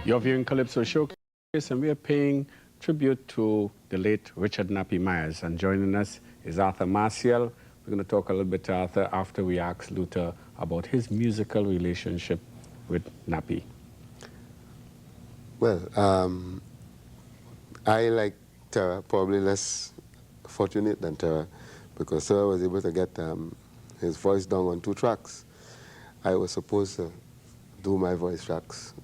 You're viewing Calypso Showcase, and we are paying tribute to the late Richard Nappy Mayers. And joining us is Arthur Marcial. We're going to talk a little bit to Arthur after we ask Luther about his musical relationship with Nappy. Well, I like Terra, probably less fortunate than Terra, because Terra was able to get his voice down on 2 tracks. I was supposed to do my voice tracks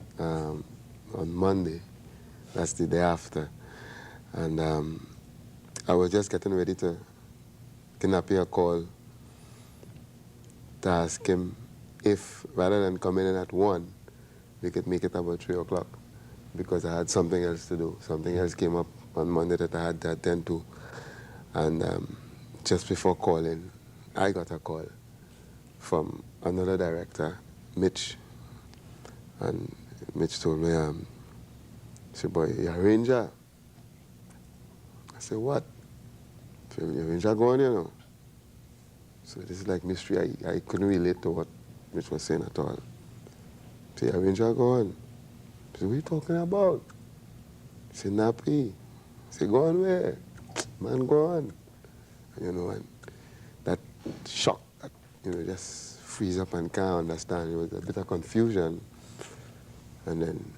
on Monday. That's the day after. And I was just getting ready to give Nappy a call to ask him if, rather than coming in at 1, we could make it about 3 o'clock, because I had something else to do. Something else came up on Monday that I had to attend to. And just before calling, I got a call from another director, Mitch. And Mitch told me, he said, "Boy, you're a ranger." I said, "What?" He said, "You're a ranger going, you know." So this is like mystery. I couldn't relate to what Mitch was saying at all. He said, "You're a ranger going." I said, "What are you talking about?" He said, "Nappy." I said, "Go on where?" "Man, go on." You know, and that shock, that, you know, just freeze up and can't understand. It was a bit of confusion. And then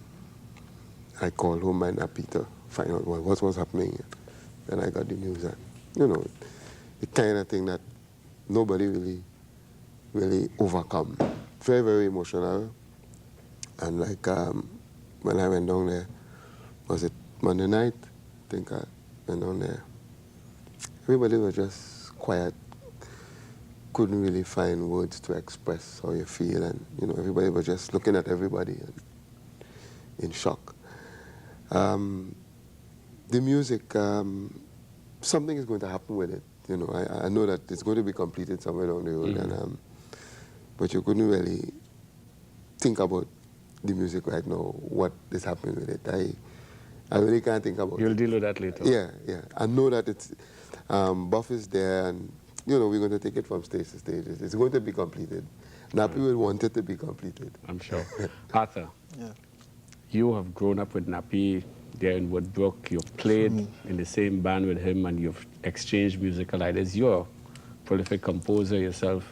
I called home my Nappy to find out what was happening. Then I got the news, and, you know, the kind of thing that nobody really overcome. Very, very emotional. And like when I went down there, was it Monday night? I think I went down there. Everybody was just quiet. Couldn't really find words to express how you feel, and you know, everybody was just looking at everybody and in shock. The music, something is going to happen with it. You know, I know that it's going to be completed somewhere down the road, and but you couldn't really think about the music right now. What is happening with it? I really can't think about it. You'll deal with that later. Yeah, yeah. I know that it's Buff is there, and you know, we're going to take it from stage to stage. It's going to be completed. Nappy will want it to be completed. I'm sure. Arthur, yeah. You have grown up with Nappy there in Woodbrook. You've played in the same band with him, and you've exchanged musical ideas. You're a prolific composer yourself.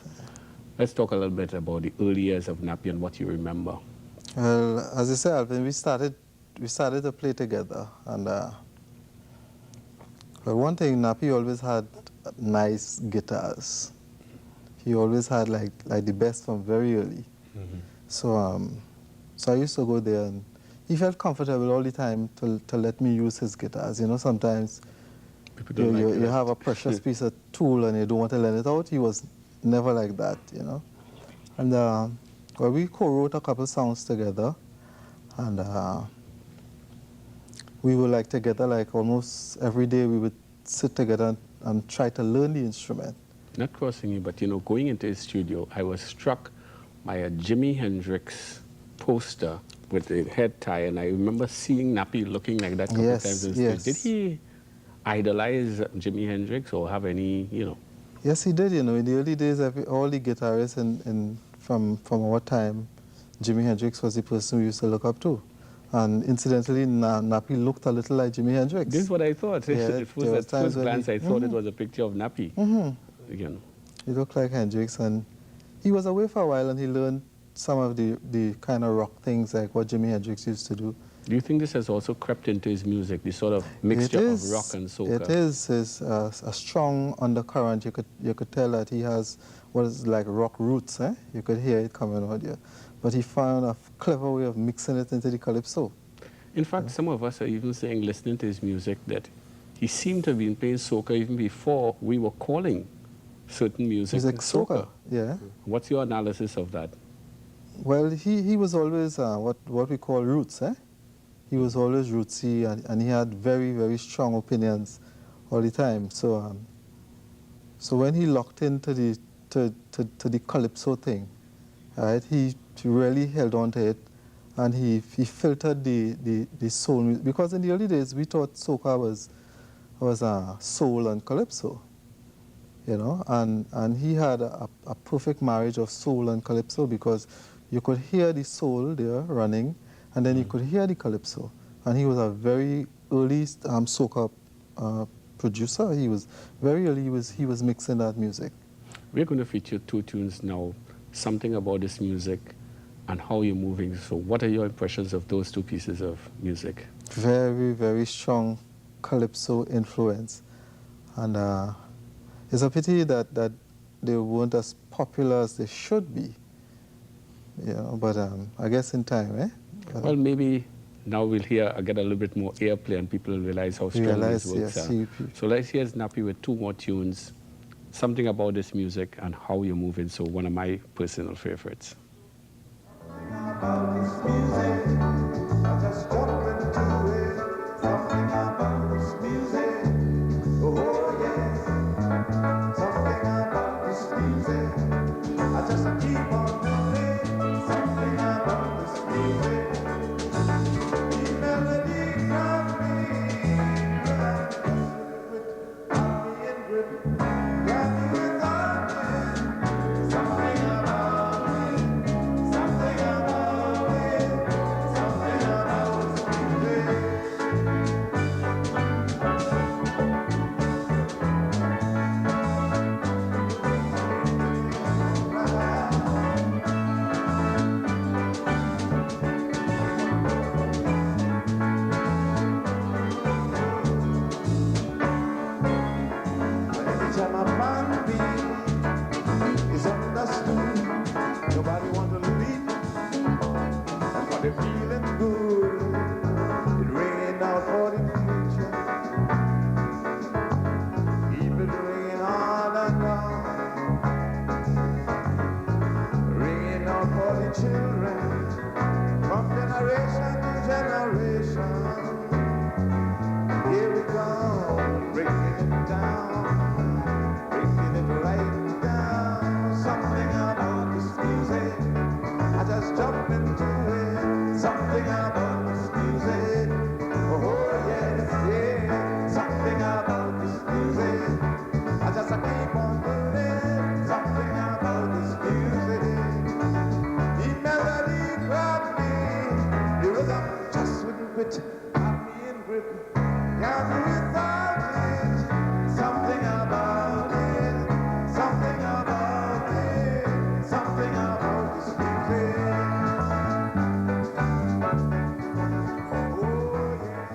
Let's talk a little bit about the early years of Nappy and what you remember. Well, as you said, Alvin, we started to play together, and well, one thing, Nappy always had nice guitars. He always had like the best from very early. So so I used to go there, and he felt comfortable all the time to let me use his guitars. You know, sometimes you have a precious piece of tool and you don't want to lend it out. He was never like that, you know. And well, we co-wrote a couple songs together, and we were like together like almost every day. We would sit together and try to learn the instrument. Not crossing you, but you know, going into his studio, I was struck by a Jimi Hendrix poster with a head tie, and I remember seeing Nappy looking like that a couple times in the stage. Did he idolize Jimi Hendrix or have any, you know? Yes, he did. You know, in the early days, all the guitarists from our time, Jimi Hendrix was the person we used to look up to. And incidentally, Nappy looked a little like Jimi Hendrix. This is what I thought. Yeah, At first glance, I thought it was a picture of Nappy. You know. He looked like Hendrix, and he was away for a while, and he learned some of the kind of rock things like what Jimi Hendrix used to do. Do you think this has also crept into his music, this sort of mixture of rock and soca? It is a strong undercurrent. You could tell that he has what is like rock roots. You could hear it coming out here. But he found a clever way of mixing it into the calypso. In fact, some of us are even saying, listening to his music, that he seemed to have been playing soca even before we were calling certain music soca. Yeah. What's your analysis of that? Well, he was always what we call roots. He was always rootsy, and he had very, very strong opinions all the time. So so when he locked into the calypso thing, right, he really held on to it, and he filtered the soul music, because in the early days we thought soca was soul and calypso, you know, and he had a perfect marriage of soul and calypso, because you could hear the soul there running, And then you could hear the calypso. And he was a very early soca producer. He was very early. He was mixing that music. We're going to feature two tunes now. Something about this music and how you're moving. So, what are your impressions of those two pieces of music? Very, very strong calypso influence, and it's a pity that they weren't as popular as they should be. But I guess in time, eh? Well, maybe now we'll get a little bit more airplay and people will realize how strong these works are. So let's hear Nappy with two more tunes, something about this music and how you're moving. So one of my personal favorites. About this music, I just jump into it. Something about this music, oh yes. Something about this music, I just keep on doing. Something about this music, the melody got me in grip, got me without it. Something about it, something about it, something about this music. Every time I find a beat is understood, nobody want to leave, but they're feeling good. It ringing out for the future, keep it ringing on and on, ringing out for the children, from generation to generation. Here we go, breaking it down, breaking it right down. Something about this music, I just jump into it. Something about this music, oh yes, yeah. Something about this music, I just keep on doing. Something about this music, the melody grabbed me, the rhythm just wouldn't quit, got me in grip. Can't do without it. Something about it. Something about it. Something about this music. Oh yeah.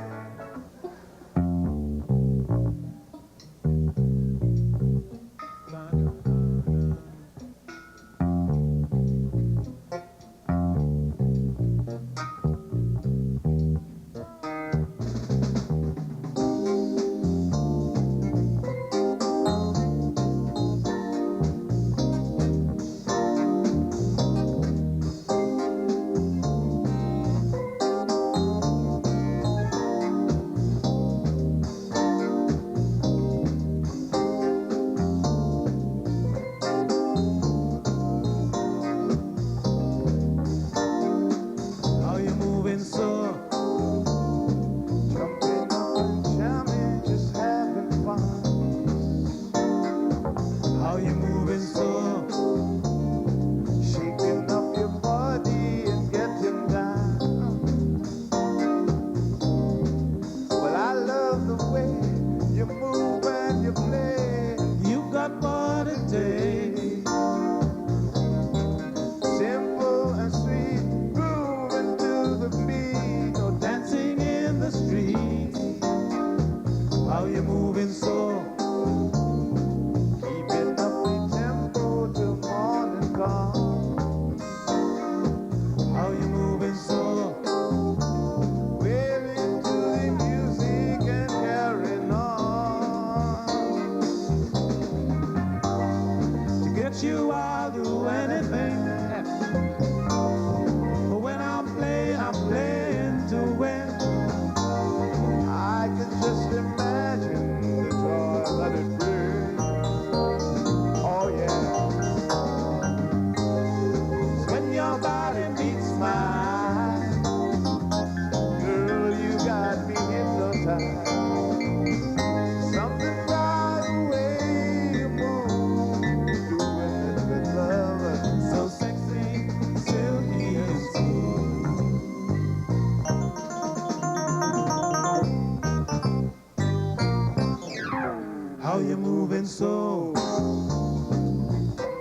How you moving so? Jumping up and jamming, just having fun. How you moving so? Shaking up your body and getting down. Well, I love the way you move and you play. You've got what it takes. Simple and sweet, grooving to the beat, or dancing in the street. How you moving so? Keeping up the tempo till morning come. How you moving so? Well into the music and carrying on. How you moving so?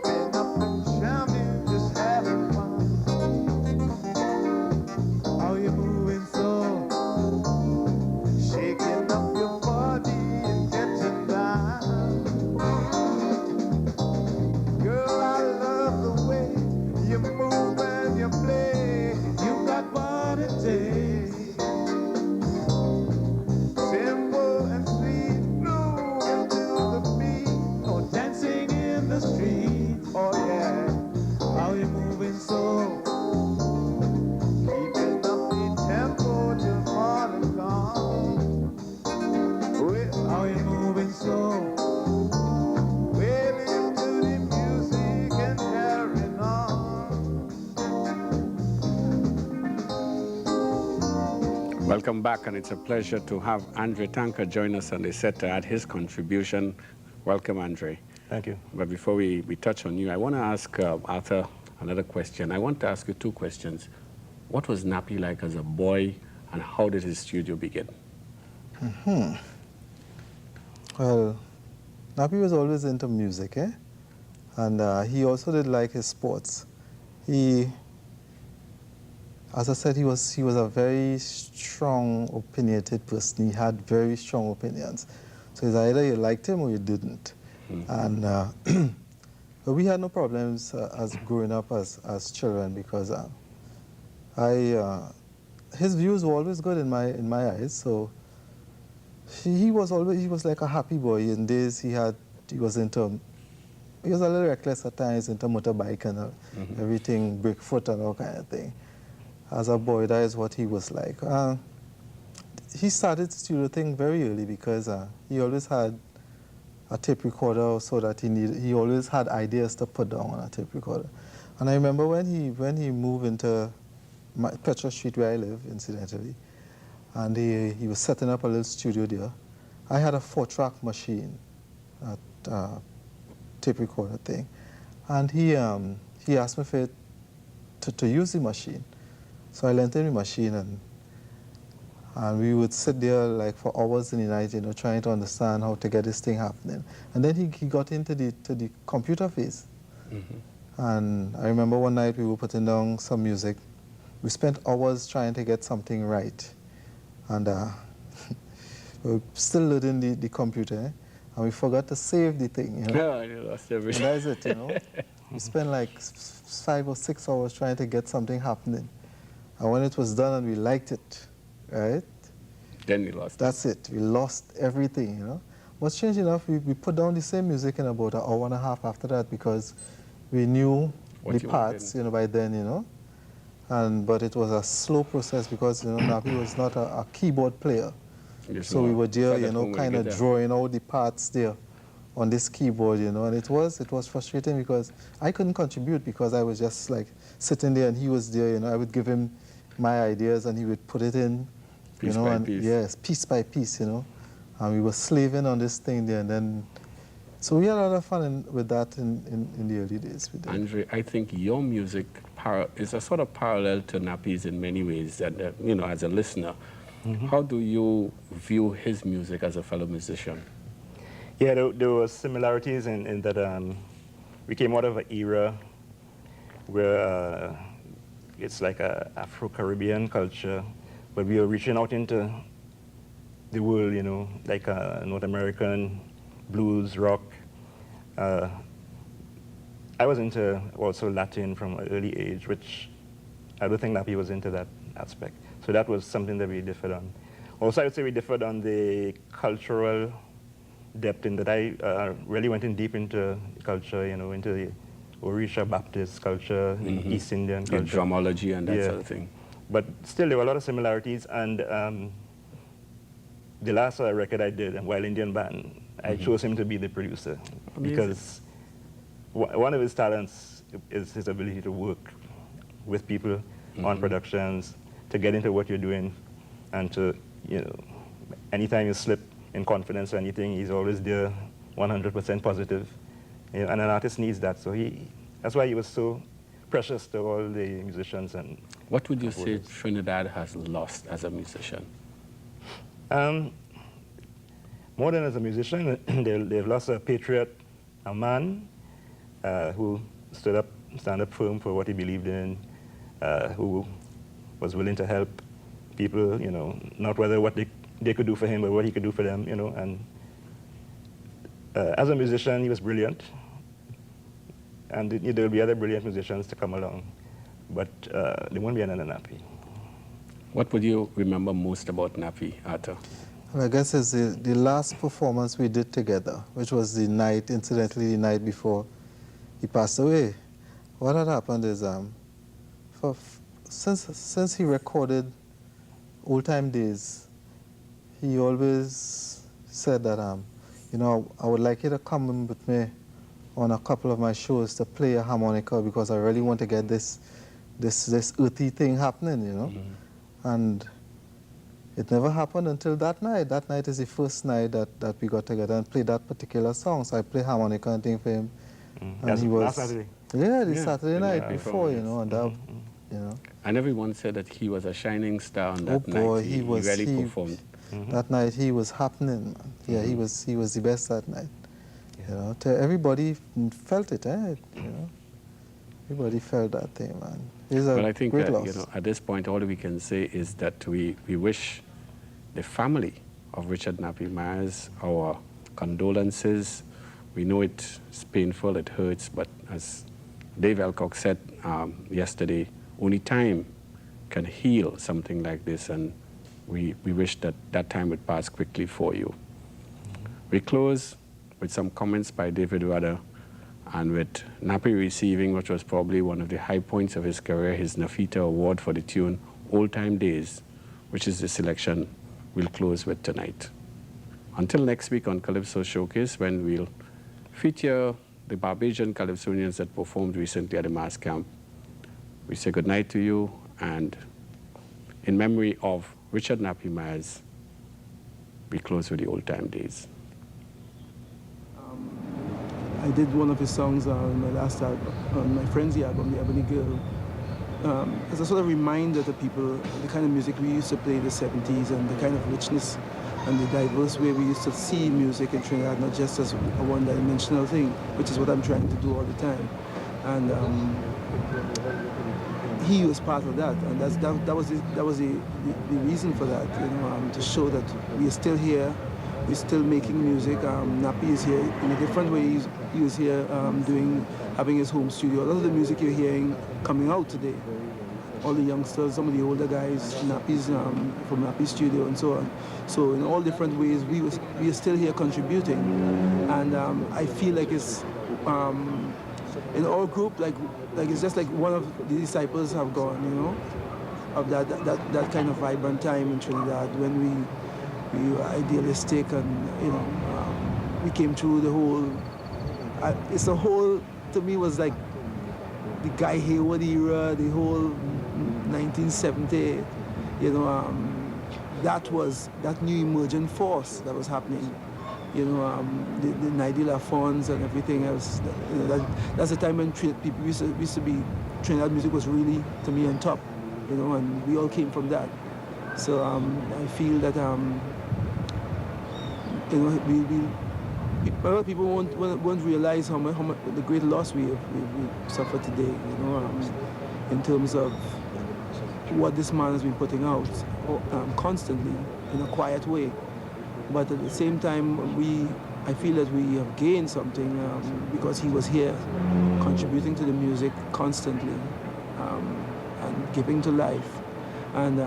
Been up and jamming, just having fun. How you moving so? Shaking up your body and getting down. Girl, I love the way you move and you play. You got what it takes. Simple and sweet, moving to the beat. Oh, dancing in the street. Oh yeah. How you moving so? Keeping up the tempo till morning come. Well, how you moving so? Well into the music and carrying on. Welcome back, and it's a pleasure to have Andre Tanker join us on the set to add his contribution. Welcome, Andre. Thank you. But before we touch on you, I want to ask Arthur another question. I want to ask you two questions. What was Nappy like as a boy, and how did his studio begin? Well, Nappy was always into music, eh? And he also did like his sports. As I said, he was a very strong, opinionated person. He had very strong opinions. So it's either you liked him or you didn't. And but we had no problems as growing up as children because his views were always good in my eyes. So he was like a happy boy. In days he was a little reckless at times, into motorbike and everything, break foot and all kind of thing. As a boy, that is what he was like. He started studio thing very early because he always had a tape recorder, so that he always had ideas to put down on a tape recorder. And I remember when he moved into Petra Street where I live, incidentally, and he was setting up a little studio there. I had a 4-track machine, a tape recorder thing, and he asked me to use the machine. So I lent him the machine, and we would sit there like for hours in the night, trying to understand how to get this thing happening. And then he got into the computer phase. And I remember one night we were putting down some music. We spent hours trying to get something right. And we were still learning the computer, and we forgot to save the thing. Yeah, you lost everything. And that is it, We spent like 5 or 6 hours trying to get something happening. And when it was done and we liked it, right? Then you lost That's it. We lost everything, But strange enough, we put down the same music in about an hour and a half after that because we knew the parts, by then, But it was a slow process because, Nappy was not a keyboard player. So we were there, kind of drawing out the parts there on this keyboard, and it was frustrating because I couldn't contribute because I was just like sitting there and he was there, I would give him my ideas and he would put it in, piece by piece. Yes, piece by piece, and we were slaving on this thing there, and then, so we had a lot of fun with that in the early days. Andre, I think your music is a sort of parallel to Nappy's in many ways, and as a listener. How do you view his music as a fellow musician? Yeah, there were similarities in that we came out of an era where it's like a Afro-Caribbean culture, but we were reaching out into the world, like North American blues, rock. I was into also Latin from an early age, which I don't think Nappy was into that aspect. So that was something that we differed on. Also, I would say we differed on the cultural depth in that I really went in deep into the culture, into the Orisha Baptist culture, the East Indian culture. The drumology and that sort of thing. But still, there were a lot of similarities. And the last record I did, Wild Indian Band, I chose him to be the producer. Amazing. Because one of his talents is his ability to work with people on productions, to get into what you're doing, and to, anytime you slip in confidence or anything, he's always there, 100% positive. And an artist needs that. So that's why he was so precious to all the musicians. And what would you say Trinidad has lost as a musician? more than as a musician, they've lost a patriot, a man who stand up firm for what he believed in, who was willing to help people, you know, not whether what they could do for him, but what he could do for them, you know. And as a musician, he was brilliant. And there will be other brilliant musicians to come along, but there won't be another Nappy. What would you remember most about Nappy, Arthur? Well, I guess it's the last performance we did together, which was the night, incidentally, the night before he passed away. What had happened is, since he recorded Old Time Days, he always said that, you know, I would like you to come with me on a couple of my shows to play a harmonica because I really want to get this earthy thing happening, you know. Mm-hmm. And it never happened until that night. That night is the first night that we got together and played that particular song. So I played harmonica and thing for him. Mm-hmm. And he was last Saturday. Yeah, the Saturday night before, you know, and that, you know. And everyone said that he was a shining star on that night. Oh boy, he really performed. Mm-hmm. That night he was happening, man. Yeah, he was the best that night. You know, everybody felt it, you know. Everybody felt that thing, man. But I think that, loss. you know, at this point, all we can say is that we wish the family of Richard Nappy Mayers our condolences. We know it's painful, it hurts, but as Dave Elcock said yesterday, only time can heal something like this, and we wish that that time would pass quickly for you. We close with some comments by David Rudder, and with Nappy receiving what was probably one of the high points of his career, his Nafita Award for the tune Old Time Days, which is the selection we'll close with tonight. Until next week on Calypso Showcase, when we'll feature the Barbadian Calypsonians that performed recently at the Mass Camp, we say goodnight to you, and in memory of Richard Nappy Mayers, we close with the Old Time Days. I did one of his songs on my last album, on my Frenzy album, The Ebony Girl, as a sort of reminder to people the kind of music we used to play in the 70s and the kind of richness and the diverse way we used to see music in Trinidad, not just as a one-dimensional thing, which is what I'm trying to do all the time. And he was part of that, and that was the reason for that, you know, to show that we are still here. We're still making music. Nappy is here in a different way. He was here having his home studio. A lot of the music you're hearing coming out today, all the youngsters, some of the older guys, Nappy's from Nappy's studio and so on. So in all different ways, we are still here contributing. And I feel like it's, in our group, like it's just like one of the disciples have gone, you know, of that kind of vibrant time in Trinidad when we were idealistic, and you know, we came through the whole. It's a whole. To me, was like the Guy Hayward era, the whole 1970. You know, that was that new emergent force that was happening. You know, the Naidi Lafons and everything else. You know, that's the time when people used to be. Trinidad music was really, to me, on top. You know, and we all came from that. So I feel that you know, people won't realize how much the great loss we suffered today. You know, in terms of what this man has been putting out constantly in a quiet way. But at the same time, I feel that we have gained something because he was here, contributing to the music constantly and giving to life. And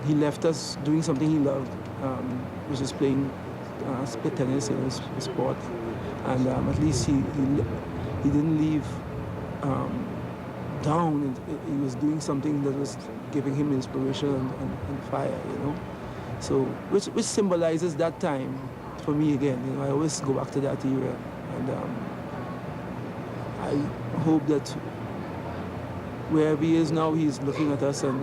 he left us doing something he loved, which is playing split tennis in his sport. And at least he didn't leave down. He was doing something that was giving him inspiration and fire, you know. So, which symbolizes that time for me again. You know, I always go back to that era, and I hope that wherever he is now, he's looking at us and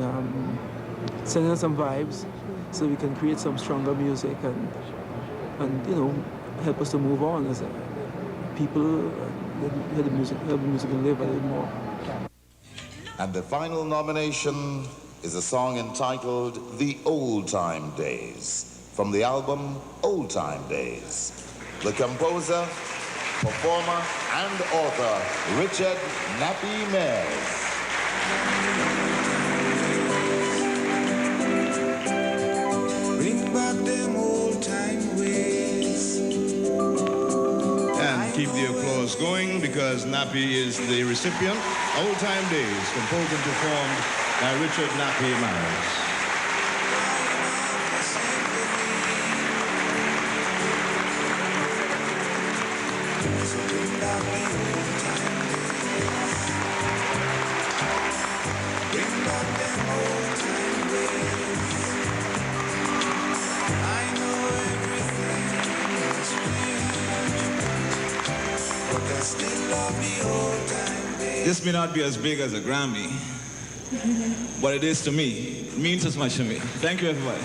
sending us some vibes, so we can create some stronger music and you know, help us to move on as people, help the music live a little more. And the final nomination is a song entitled "The Old Time Days" from the album Old Time Days. The composer, performer, and author, Richard Nappy Mayers. Bring back them old time ways. And keep the applause going because Nappy is the recipient. Old Time Days, composed and performed by Richard Nappy Mayers. This may not be as big as a Grammy, but it is to me. It means as much to me. Thank you, everybody.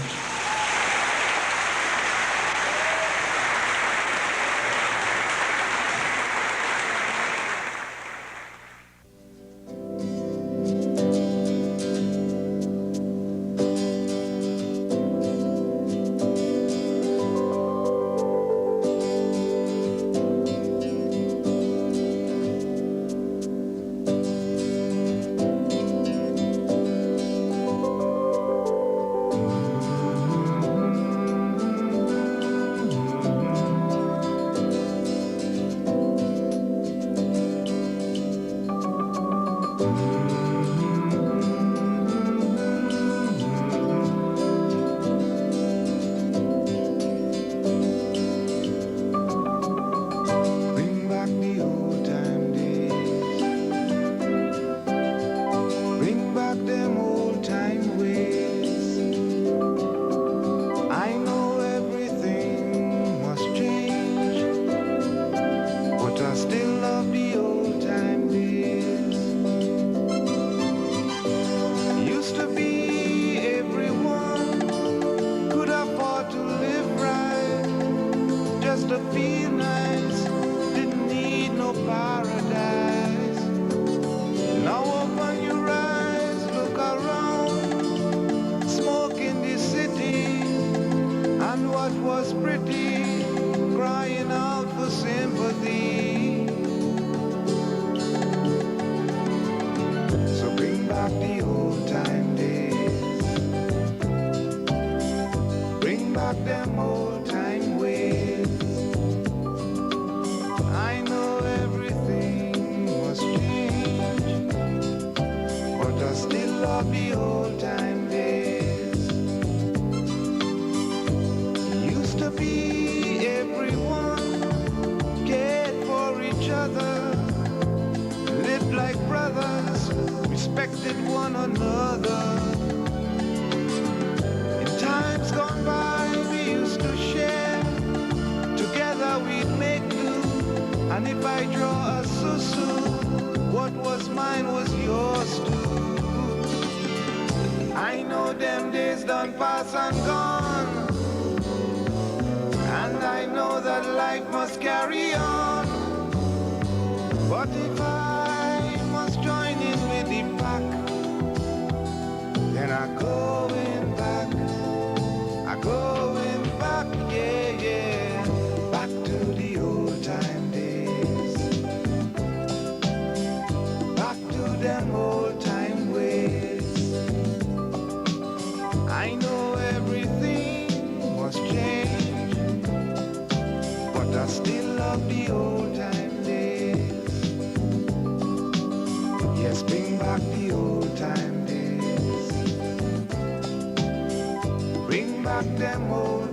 Bring back them old